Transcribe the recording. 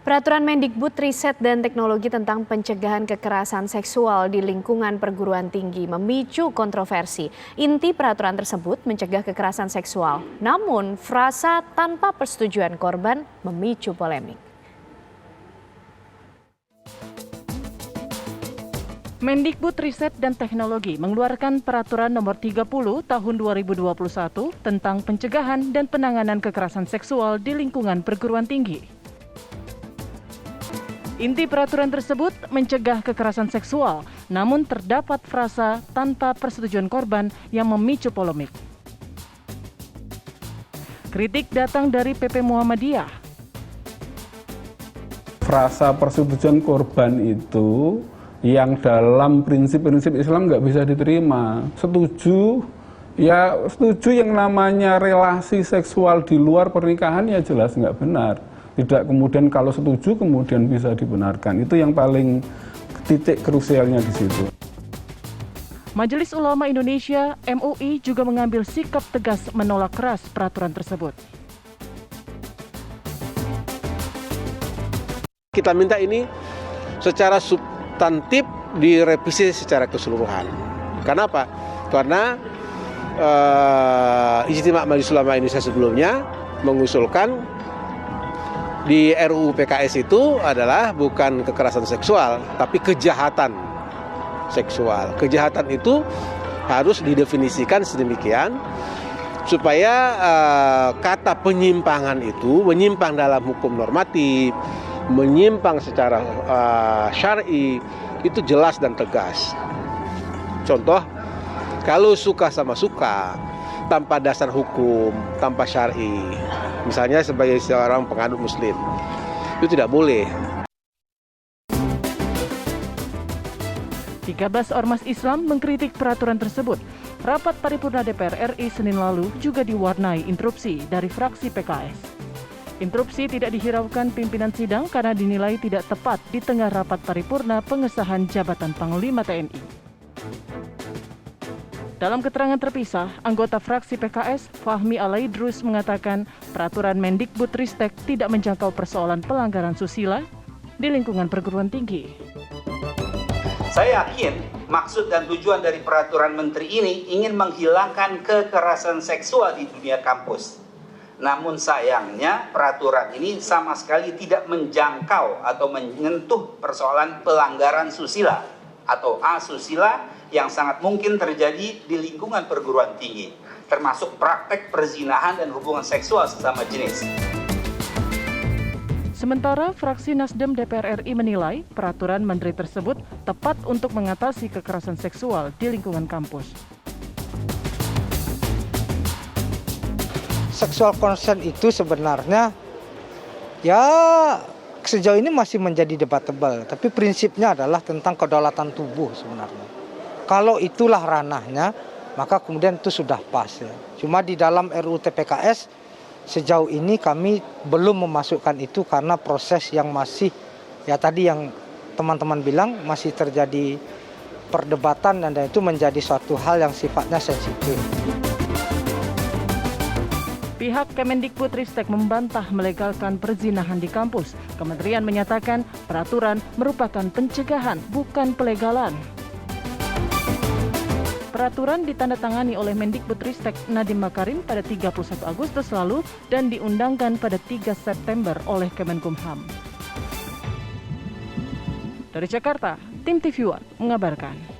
Peraturan Mendikbud Riset dan Teknologi tentang pencegahan kekerasan seksual di lingkungan perguruan tinggi memicu kontroversi. Inti peraturan tersebut mencegah kekerasan seksual, namun frasa tanpa persetujuan korban memicu polemik. Mendikbud Riset dan Teknologi mengeluarkan Peraturan Nomor 30 Tahun 2021 tentang pencegahan dan penanganan kekerasan seksual di lingkungan perguruan tinggi. Inti peraturan tersebut mencegah kekerasan seksual, namun terdapat frasa tanpa persetujuan korban yang memicu polemik. Kritik datang dari PP Muhammadiyah. Frasa persetujuan korban itu yang dalam prinsip-prinsip Islam nggak bisa diterima. Setuju yang namanya relasi seksual di luar pernikahan ya jelas nggak benar. Tidak kemudian kalau setuju kemudian bisa dibenarkan. Itu yang paling titik krusialnya di situ. Majelis Ulama Indonesia (MUI) juga mengambil sikap tegas menolak keras peraturan tersebut. Kita minta ini secara substantif direvisi secara keseluruhan. Kenapa? Karena Ijtima Majelis Ulama Indonesia sebelumnya mengusulkan di RUU PKS itu adalah bukan kekerasan seksual, tapi kejahatan seksual. Kejahatan itu harus didefinisikan sedemikian supaya kata penyimpangan itu, menyimpang dalam hukum normatif, menyimpang secara syar'i, itu jelas dan tegas. Contoh, kalau suka sama suka, tanpa dasar hukum, tanpa syar'i, misalnya sebagai seorang penganut muslim, itu tidak boleh. 13 ormas Islam mengkritik peraturan tersebut. Rapat paripurna DPR RI Senin lalu juga diwarnai interupsi dari fraksi PKS. Interupsi tidak dihiraukan pimpinan sidang karena dinilai tidak tepat di tengah rapat paripurna pengesahan jabatan Panglima TNI. Dalam keterangan terpisah, anggota fraksi PKS Fahmi Alaidrus mengatakan peraturan Mendikbudristek tidak menjangkau persoalan pelanggaran susila di lingkungan perguruan tinggi. Saya yakin maksud dan tujuan dari peraturan menteri ini ingin menghilangkan kekerasan seksual di dunia kampus. Namun sayangnya peraturan ini sama sekali tidak menjangkau atau menyentuh persoalan pelanggaran susila atau asusila yang sangat mungkin terjadi di lingkungan perguruan tinggi, termasuk praktek perzinahan dan hubungan seksual sesama jenis. Sementara fraksi Nasdem DPR RI menilai peraturan menteri tersebut tepat untuk mengatasi kekerasan seksual di lingkungan kampus. Sexual consent itu sebenarnya ya sejauh ini masih menjadi debatable, tapi prinsipnya adalah tentang kedaulatan tubuh sebenarnya. Kalau itulah ranahnya, maka kemudian itu sudah pas ya. Cuma di dalam RUU TPKS sejauh ini kami belum memasukkan itu karena proses yang masih ya tadi yang teman-teman bilang masih terjadi perdebatan dan itu menjadi suatu hal yang sifatnya sensitif. Pihak Kemendikbudristek membantah melegalkan perzinahan di kampus. Kementerian menyatakan peraturan merupakan pencegahan, bukan pelegalan. Peraturan ditandatangani oleh Mendikbudristek Nadiem Makarim pada 31 Agustus lalu dan diundangkan pada 3 September oleh Kemenkumham. Dari Jakarta, tim TV One mengabarkan.